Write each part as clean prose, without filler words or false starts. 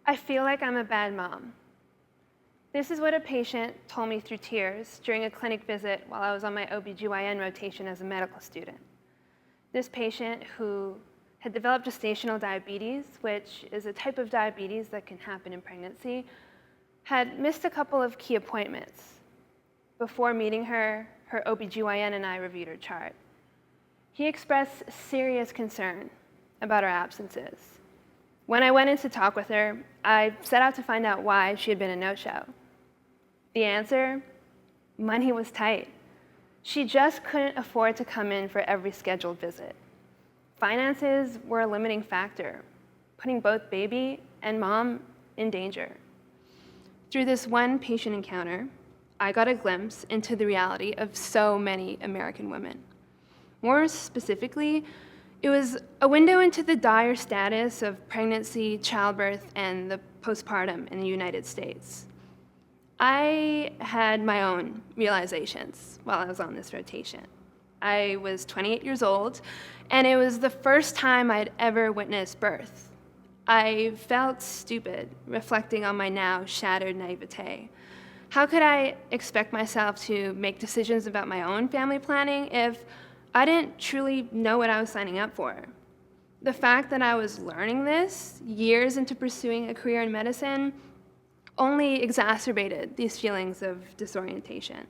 I feel like I'm a bad mom. This is what a patient told me through tears during a clinic visit while I was on my OBGYN rotation as a medical student. This patient, who had developed gestational diabetes, which is a type of diabetes that can happen in pregnancy, had missed a couple of key appointments. Before meeting her, her OBGYN and I reviewed her chart. He expressed serious concern about her absences. When I went in to talk with her, I set out to find out why she had been a no-show. The answer? Money was tight. She just couldn't afford to come in for every scheduled visit. Finances were a limiting factor, putting both baby and mom in danger. Through this one patient encounter, I got a glimpse into the reality of so many American women. More specifically, it was a window into the dire status of pregnancy, childbirth, and the postpartum in the United States. I had my own realizations while I was on this rotation. I was 28 years old, and it was the first time I'd ever witnessed birth. I felt stupid, reflecting on my now shattered naivete. How could I expect myself to make decisions about my own family planning if I didn't truly know what I was signing up for? The fact that I was learning this years into pursuing a career in medicine only exacerbated these feelings of disorientation.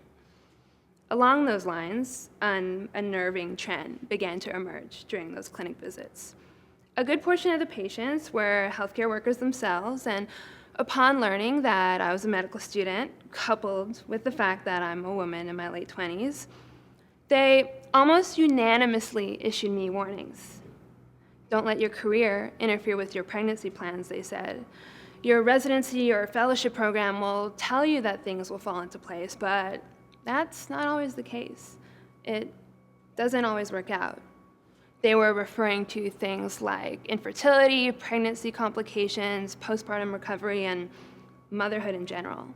Along those lines, an unnerving trend began to emerge during those clinic visits. A good portion of the patients were healthcare workers themselves, and upon learning that I was a medical student, coupled with the fact that I'm a woman in my late 20s, they almost unanimously issued me warnings. Don't let your career interfere with your pregnancy plans, they said. Your residency or fellowship program will tell you that things will fall into place, but that's not always the case. It doesn't always work out. They were referring to things like infertility, pregnancy complications, postpartum recovery, and motherhood in general.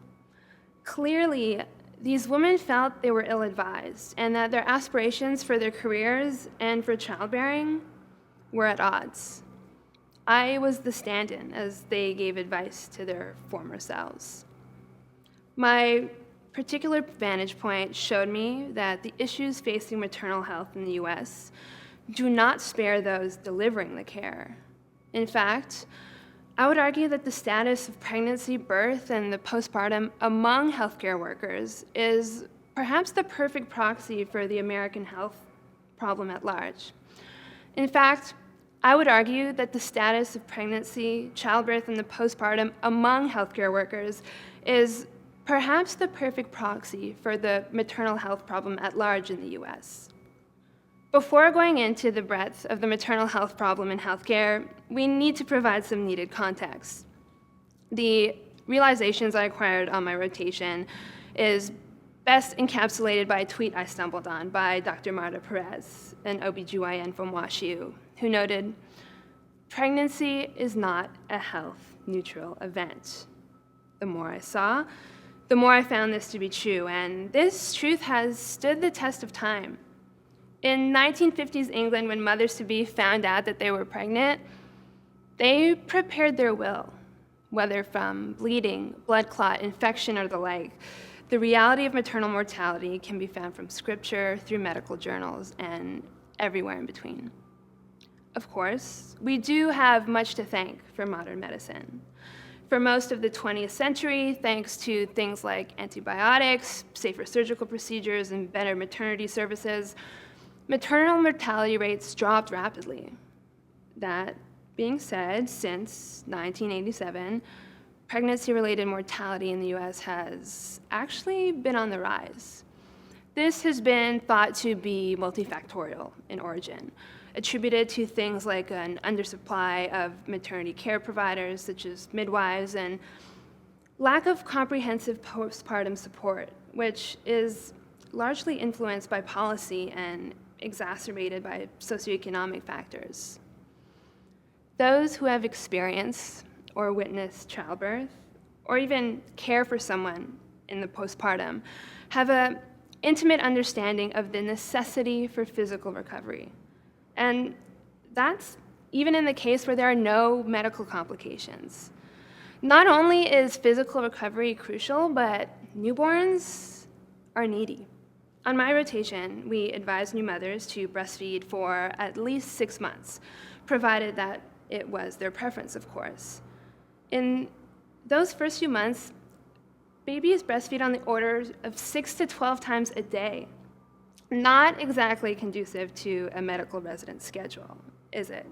Clearly, these women felt they were ill-advised and that their aspirations for their careers and for childbearing were at odds. I was the stand-in as they gave advice to their former selves. My particular vantage point showed me that the issues facing maternal health in the US do not spare those delivering the care. In fact, I would argue that the status of pregnancy, birth, and the postpartum among healthcare workers is perhaps the perfect proxy for the American health problem at large. In fact, I would argue that the status of pregnancy, childbirth, and the postpartum among healthcare workers is perhaps the perfect proxy for the maternal health problem at large in the US. Before going into the breadth of the maternal health problem in healthcare, we need to provide some needed context. The realizations I acquired on my rotation is best encapsulated by a tweet I stumbled on by Dr. Marta Perez, an OBGYN from WashU, who noted, "Pregnancy is not a health-neutral event." The more I saw, the more I found this to be true, and this truth has stood the test of time. In 1950s England, when mothers-to-be found out that they were pregnant, they prepared their will, whether from bleeding, blood clot, infection, or the like. The reality of maternal mortality can be found from scripture, through medical journals, and everywhere in between. Of course, we do have much to thank for modern medicine. For most of the 20th century, thanks to things like antibiotics, safer surgical procedures, and better maternity services, maternal mortality rates dropped rapidly. That being said, since 1987, pregnancy-related mortality in the US has actually been on the rise. This has been thought to be multifactorial in origin, attributed to things like an undersupply of maternity care providers, such as midwives, and lack of comprehensive postpartum support, which is largely influenced by policy and exacerbated by socioeconomic factors. Those who have experienced or witnessed childbirth, or even care for someone in the postpartum, have an intimate understanding of the necessity for physical recovery. And that's even in the case where there are no medical complications. Not only is physical recovery crucial, but newborns are needy. On my rotation, we advise new mothers to breastfeed for at least 6 months, provided that it was their preference, of course. In those first few months, babies breastfeed on the order of 6 to 12 times a day. Not exactly conducive to a medical residence schedule, is it?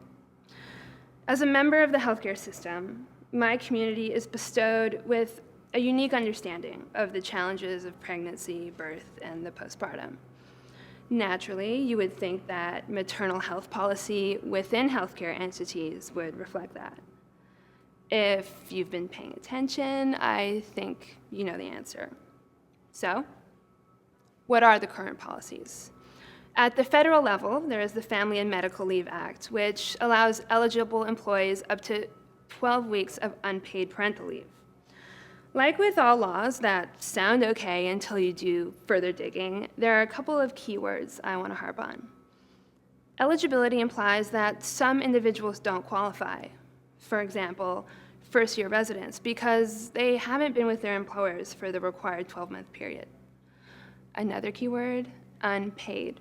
As a member of the healthcare system, my community is bestowed with a unique understanding of the challenges of pregnancy, birth, and the postpartum. Naturally, you would think that maternal health policy within healthcare entities would reflect that. If you've been paying attention, I think you know the answer. So, what are the current policies? At the federal level, there is the Family and Medical Leave Act, which allows eligible employees up to 12 weeks of unpaid parental leave. Like with all laws that sound okay until you do further digging, there are a couple of keywords I want to harp on. Eligibility implies that some individuals don't qualify. For example, first-year residents, because they haven't been with their employers for the required 12-month period. Another keyword, unpaid.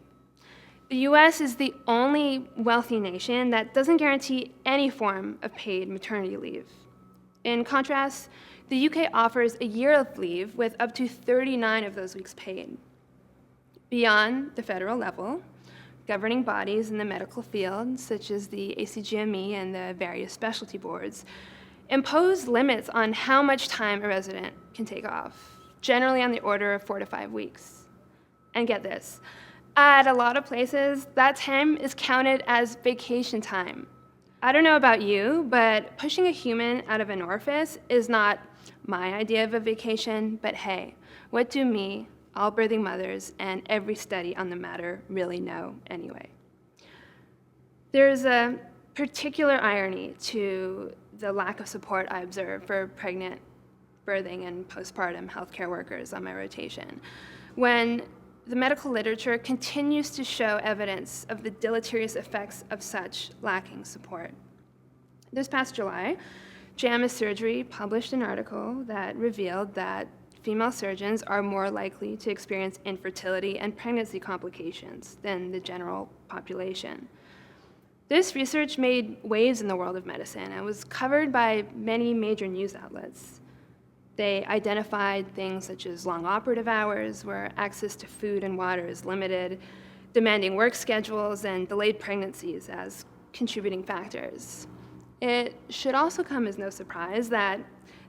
The US is the only wealthy nation that doesn't guarantee any form of paid maternity leave. In contrast, the UK offers a year of leave with up to 39 of those weeks paid. Beyond the federal level, governing bodies in the medical field, such as the ACGME and the various specialty boards, impose limits on how much time a resident can take off, generally on the order of 4 to 5 weeks. And get this, at a lot of places, that time is counted as vacation time. I don't know about you, but pushing a human out of an orifice is not my idea of a vacation, but hey, what do me, all birthing mothers, and every study on the matter really know anyway? There's a particular irony to the lack of support I observe for pregnant, birthing, and postpartum healthcare workers on my rotation, when the medical literature continues to show evidence of the deleterious effects of such lacking support. This past July, JAMA Surgery published an article that revealed that female surgeons are more likely to experience infertility and pregnancy complications than the general population. This research made waves in the world of medicine and was covered by many major news outlets. They identified things such as long operative hours, where access to food and water is limited, demanding work schedules, and delayed pregnancies as contributing factors. It should also come as no surprise that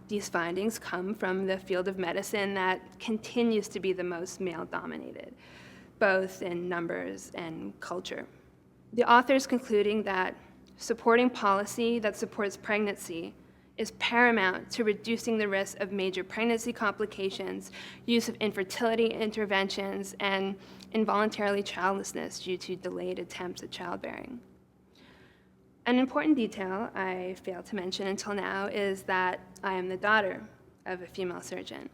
these findings come from the field of medicine that continues to be the most male-dominated, both in numbers and culture. The authors concluding that supporting policy that supports pregnancy is paramount to reducing the risk of major pregnancy complications, use of infertility interventions, and involuntarily childlessness due to delayed attempts at childbearing. An important detail I failed to mention until now is that I am the daughter of a female surgeon.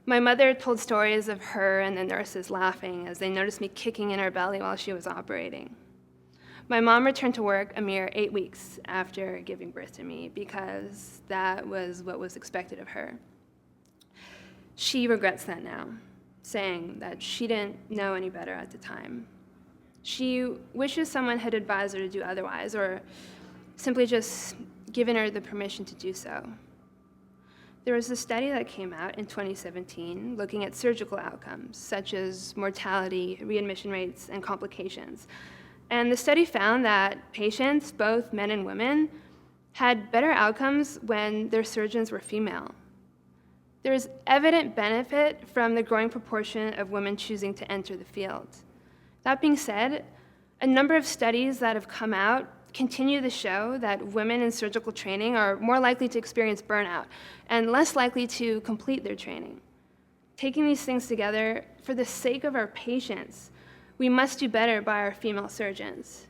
My mother told stories of her and the nurses laughing as they noticed me kicking in her belly while she was operating. My mom returned to work a mere 8 weeks after giving birth to me because that was what was expected of her. She regrets that now, saying that she didn't know any better at the time. She wishes someone had advised her to do otherwise, or simply just given her the permission to do so. There was a study that came out in 2017 looking at surgical outcomes, such as mortality, readmission rates, and complications. And the study found that patients, both men and women, had better outcomes when their surgeons were female. There is evident benefit from the growing proportion of women choosing to enter the field. That being said, a number of studies that have come out continue to show that women in surgical training are more likely to experience burnout and less likely to complete their training. Taking these things together, for the sake of our patients, we must do better by our female surgeons.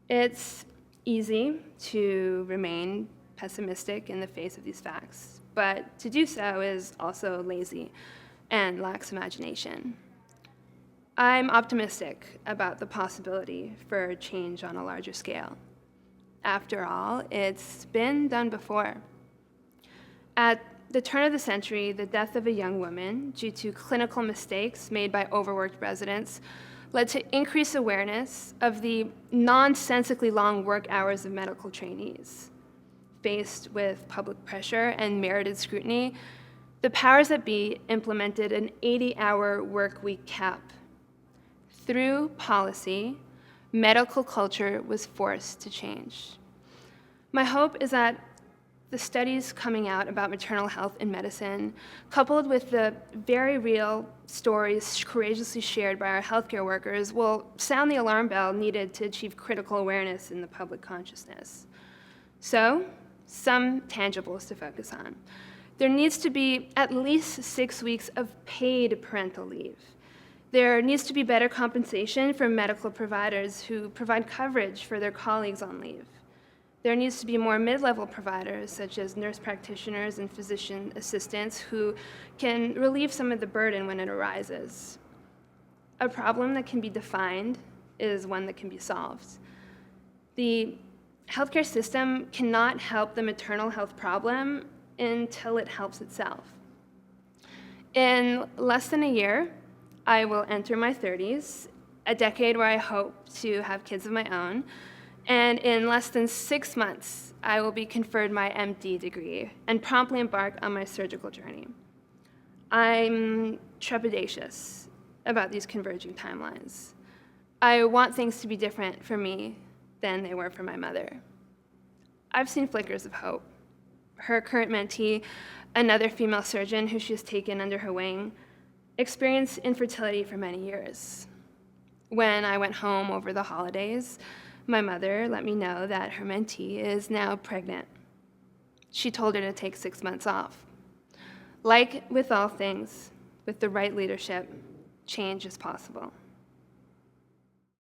It's easy to remain pessimistic in the face of these facts, but to do so is also lazy and lacks imagination. I'm optimistic about the possibility for change on a larger scale. After all, it's been done before. At the turn of the century, the death of a young woman due to clinical mistakes made by overworked residents led to increased awareness of the nonsensically long work hours of medical trainees. Faced with public pressure and merited scrutiny, the powers that be implemented an 80-hour work week cap. Through policy, medical culture was forced to change. My hope is that the studies coming out about maternal health in medicine, coupled with the very real stories courageously shared by our healthcare workers, will sound the alarm bell needed to achieve critical awareness in the public consciousness. So, some tangibles to focus on. There needs to be at least 6 weeks of paid parental leave. There needs to be better compensation for medical providers who provide coverage for their colleagues on leave. There needs to be more mid-level providers, such as nurse practitioners and physician assistants, who can relieve some of the burden when it arises. A problem that can be defined is one that can be solved. The healthcare system cannot help the maternal health problem until it helps itself. In less than a year, I will enter my 30s, a decade where I hope to have kids of my own, and in less than 6 months, I will be conferred my MD degree and promptly embark on my surgical journey. I'm trepidatious about these converging timelines. I want things to be different for me than they were for my mother. I've seen flickers of hope. Her current mentee, another female surgeon who she has taken under her wing, experienced infertility for many years. When I went home over the holidays, my mother let me know that her mentee is now pregnant. She told her to take 6 months off. Like with all things, with the right leadership, change is possible.